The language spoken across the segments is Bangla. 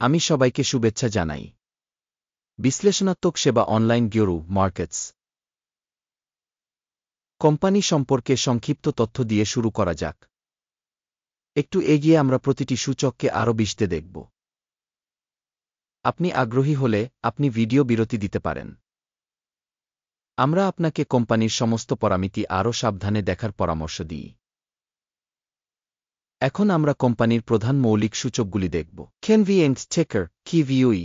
আমি সবাইকে শুভেচ্ছা জানাই। বিশ্লেষণাত্মক সেবা অনলাইন গিওরু মার্কেটস কোম্পানি সম্পর্কে সংক্ষিপ্ত তথ্য দিয়ে শুরু করা যাক। একটু এগিয়ে আমরা প্রতিটি সূচককে আরও বিশদে দেখব। আপনি আগ্রহী হলে আপনি ভিডিও বিরতি দিতে পারেন। আমরা আপনাকে কোম্পানির সমস্ত পরামিতি আরও সাবধানে দেখার পরামর্শ দিই। এখন আমরা কোম্পানির প্রধান মৌলিক সূচকগুলি দেখব। কেনভিএনস চেকার কিভিউই।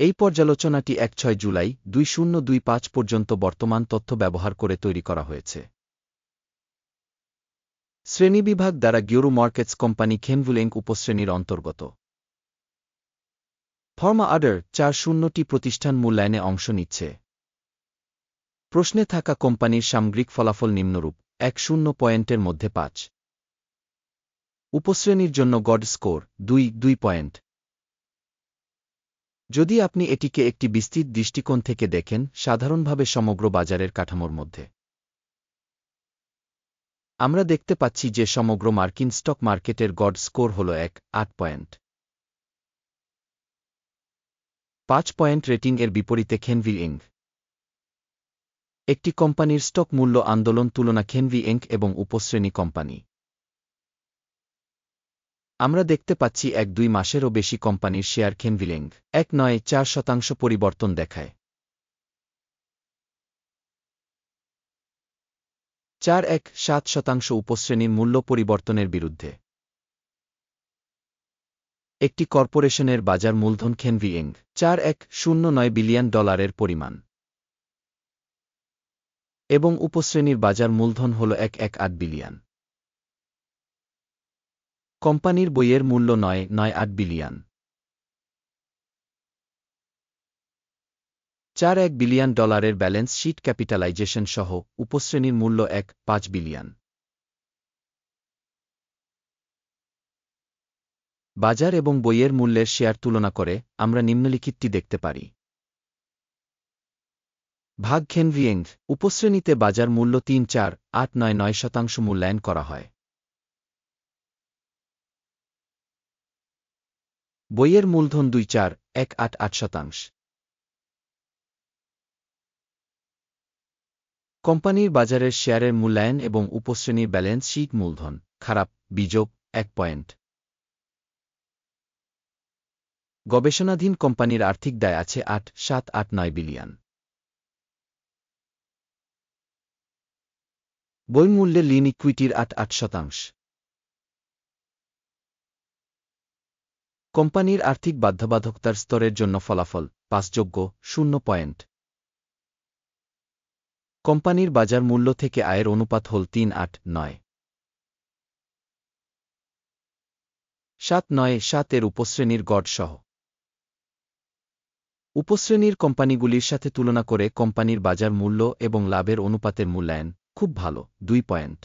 এই পর্যালোচনাটি ১-৬ জুলাই ২০২৫ পর্যন্ত বর্তমান তথ্য ব্যবহার করে তৈরি করা হয়েছে। শ্রেণীবিভাগ দ্বারা গিওরু মার্কেটস কোম্পানি কেনভিএনস উপশ্রেণীর অন্তর্গত। ফর্মা আডার ৪০টি প্রতিষ্ঠান মূল্যায়নে অংশ নিচ্ছে। প্রশ্নে থাকা কোম্পানির সামগ্রিক ফলাফল নিম্নরূপ: ১-০ পয়েন্টের মধ্যে ৫। উপশ্রেণীর জন্য গড স্কোর ২ পয়েন্ট। যদি আপনি এটিকে একটি বিস্তৃত দৃষ্টিকোণ থেকে দেখেন, সাধারণভাবে সমগ্র বাজারের কাঠামোর মধ্যে, আমরা দেখতে পাচ্ছি যে সমগ্র মার্কিন স্টক মার্কেটের গড স্কোর হল ৮ পয়েন্ট। ৫ পয়েন্ট রেটিং এর বিপরীতে কেনভিএনস একটি কোম্পানির স্টক মূল্য আন্দোলন তুলনা কেনভিএনস এবং উপশ্রেণী কোম্পানি। আমরা দেখতে পাচ্ছি ১-২ মাসেরও বেশি কোম্পানির শেয়ার কেনভিএনস ১.৪% পরিবর্তন দেখায়। ৪.১৭% উপশ্রেণীর মূল্য পরিবর্তনের বিরুদ্ধে। একটি কর্পোরেশনের বাজার মূলধন কেনভিএনস $৪.১09 বিলিয়ন পরিমাণ এবং উপশ্রেণীর বাজার মূলধন হল ১.১৮ বিলিয়ন। কোম্পানির বইয়ের মূল্য ৯.৯৮ বিলিয়ন। $৪.১ বিলিয়ন ব্যালেন্স শিট ক্যাপিটালাইজেশন সহ উপশ্রেণীর মূল্য ১.৫ বিলিয়ন। বাজার এবং বইয়ের মূল্যের শেয়ার তুলনা করে আমরা নিম্নলিখিতটি দেখতে পারি। ভাগ কেনভিএনস উপশ্রেণীতে বাজার মূল্য ৩.৪৮৯৯% মূল্যায়ন করা হয়। বইয়ের মূলধন ২.১৮৮%। কোম্পানির বাজারের শেয়ারের মূল্যায়ন এবং উপশ্রেণীর ব্যালেন্স শিট মূলধন খারাপ বিযোগ ১ পয়েন্ট। গবেষণাধীন কোম্পানির আর্থিক দায় আছে ৮.৭৮৯ বিলিয়ন। বই মূল্যে লিন ইকুইটির ৮.৮%। কোম্পানির আর্থিক বাধ্যবাধকতার স্তরের জন্য ফলাফল পাসযোগ্য ০ পয়েন্ট। কোম্পানির বাজার মূল্য থেকে আয়ের অনুপাত হল ৩.৮৯। ৭.৯৭ এর উপশ্রেণীর গড় সহ উপশ্রেণীর কোম্পানিগুলির সাথে তুলনা করে কোম্পানির বাজার মূল্য এবং লাভের অনুপাতের মূল্যায়ন খুব ভালো ২ পয়েন্ট।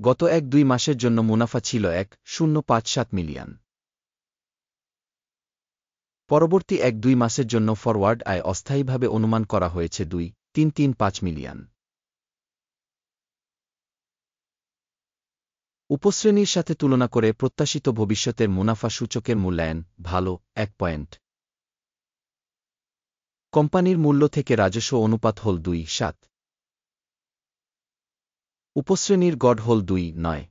গত ১-২ মাসের জন্য মুনাফা ছিল ১.০৫৭ মিলিয়ন। পরবর্তী ১-২ মাসের জন্য ফরওয়ার্ড আয় অস্থায়ীভাবে অনুমান করা হয়েছে ২.৩৩৫ মিলিয়ন। উপশ্রেণীর সাথে তুলনা করে প্রত্যাশিত ভবিষ্যতের মুনাফা সূচকের মূল্যায়ন ভালো ১ পয়েন্ট। কোম্পানির মূল্য থেকে রাজস্ব অনুপাত হল ২.৭। উপশ্রেণীর গড় হল ২.৯।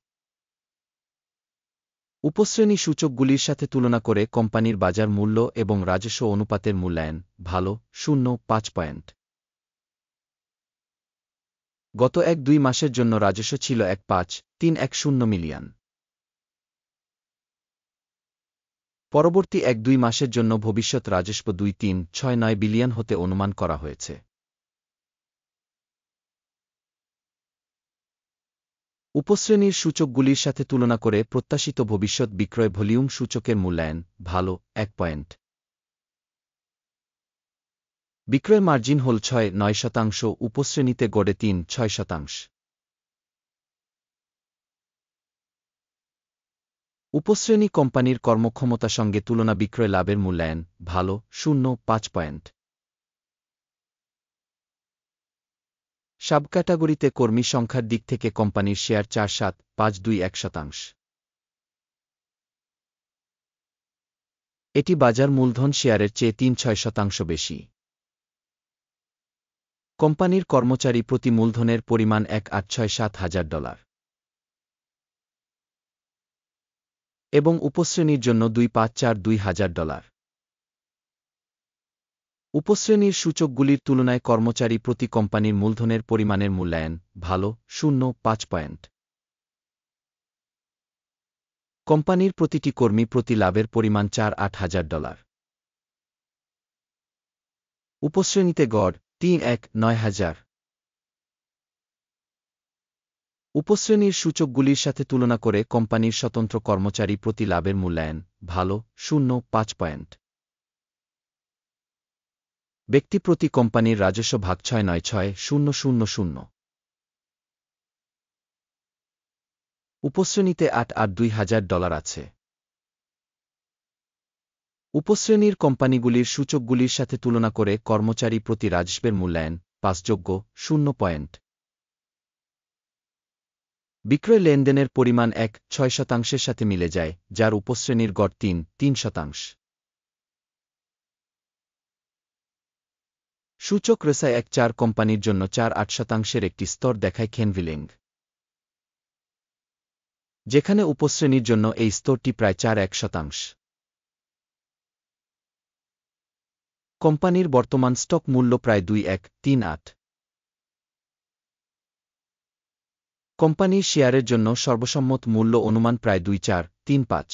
উপশ্রেণী সূচকগুলির সাথে তুলনা করে কোম্পানির বাজার মূল্য এবং রাজস্ব অনুপাতের মূল্যায়ন ভালো ০.৫ পয়েন্ট। গত ১-২ মাসের জন্য রাজস্ব ছিল ১.৫৩১০ মিলিয়ন। পরবর্তী ১-২ মাসের জন্য ভবিষ্যৎ রাজস্ব ২.৩৬৯ বিলিয়ন হতে অনুমান করা হয়েছে। উপশ্রেণীর সূচকগুলির সাথে তুলনা করে প্রত্যাশিত ভবিষ্যৎ বিক্রয় ভলিউম সূচকের মূল্যায়ন ভালো ১ পয়েন্ট। বিক্রয় মার্জিন হল ৬.৯%, উপশ্রেণীতে গড়ে ৩.৬%। উপশ্রেণী কোম্পানির কর্মক্ষমতা সঙ্গে তুলনা বিক্রয় লাভের মূল্যায়ন ভালো ০.৫ পয়েন্ট। সাব ক্যাটাগরিতে কর্মী সংখ্যার দিক থেকে কোম্পানির শেয়ার 4.7521%। এটি বাজার মূলধন শেয়ারের চেয়ে 3.6% বেশি। কোম্পানির কর্মচারী প্রতি মূলধনের পরিমাণ $1,867,000 এবং উপশ্রেণীর জন্য $2,542,000। উপশ্রেণীর সূচকগুলির তুলনায় কর্মচারী প্রতি কোম্পানির মূলধনের পরিমাণের মূল্যায়ন ভালো 0.5 পয়েন্ট। কোম্পানির প্রতিটি কর্মী প্রতি লাভের পরিমাণ $4,08,000। উপশ্রেণীতে গড় 3,1,9,000। উপশ্রেণীর সূচকগুলির সাথে তুলনা করে কোম্পানির স্বতন্ত্র কর্মচারী প্রতি লাভের মূল্যায়ন ভালো 0.5 পয়েন্ট। ব্যক্তি প্রতি কোম্পানির রাজস্ব ভাগ 696,000। উপশ্রেণীতে $8,82,000 আছে। উপশ্রেণীর কোম্পানিগুলির সূচকগুলির সাথে তুলনা করে কর্মচারী প্রতি রাজস্বের মূল্যায়ন পাসযোগ্য 0 পয়েন্ট। বিক্রয় লেনদেনের পরিমাণ 1.6% সাথে মিলে যায়, যার উপশ্রেণীর গড় 3.3%। সূচক রেসায় 1.4 কোম্পানির জন্য 4.8% একটি স্তর দেখায় খেনভিলিং, যেখানে উপশ্রেণীর জন্য এই স্তরটি প্রায় 4.1%। কোম্পানির বর্তমান স্টক মূল্য প্রায় 2,138। কোম্পানির শেয়ারের জন্য সর্বসম্মত মূল্য অনুমান প্রায় 2,435।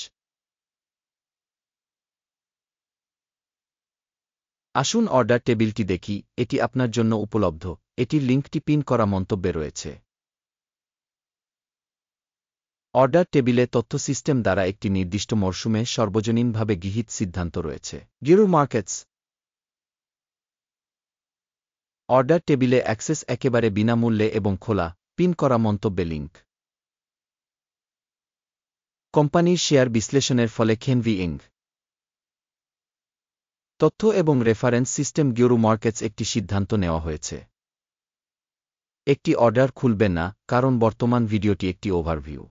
আসুন অর্ডার টেবিলটি দেখি, এটি আপনার জন্য উপলব্ধ। এটির লিঙ্কটি পিন করা মন্তব্যে রয়েছে। অর্ডার টেবিলে তথ্য সিস্টেম দ্বারা একটি নির্দিষ্ট মরশুমে সর্বজনীনভাবে গৃহীত সিদ্ধান্ত রয়েছে। গিরু মার্কেটস অর্ডার টেবিলে অ্যাক্সেস একেবারে বিনামূল্যে এবং খোলা, পিন করা মন্তব্যে লিঙ্ক। কোম্পানির শেয়ার বিশ্লেষণের ফলে খেনভি ইং তথ্য এবং রেফারেন্স সিস্টেম গিরু মার্কেটস একটি সিদ্ধান্ত নেওয়া হয়েছে। একটি অর্ডার খুলবে না, কারণ বর্তমান ভিডিওটি একটি ওভারভিউ।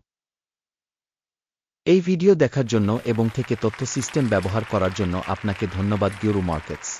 এই ভিডিও দেখার জন্য এবং থেকে তথ্য সিস্টেম ব্যবহার করার জন্য আপনাকে ধন্যবাদ। গিরু মার্কেটস।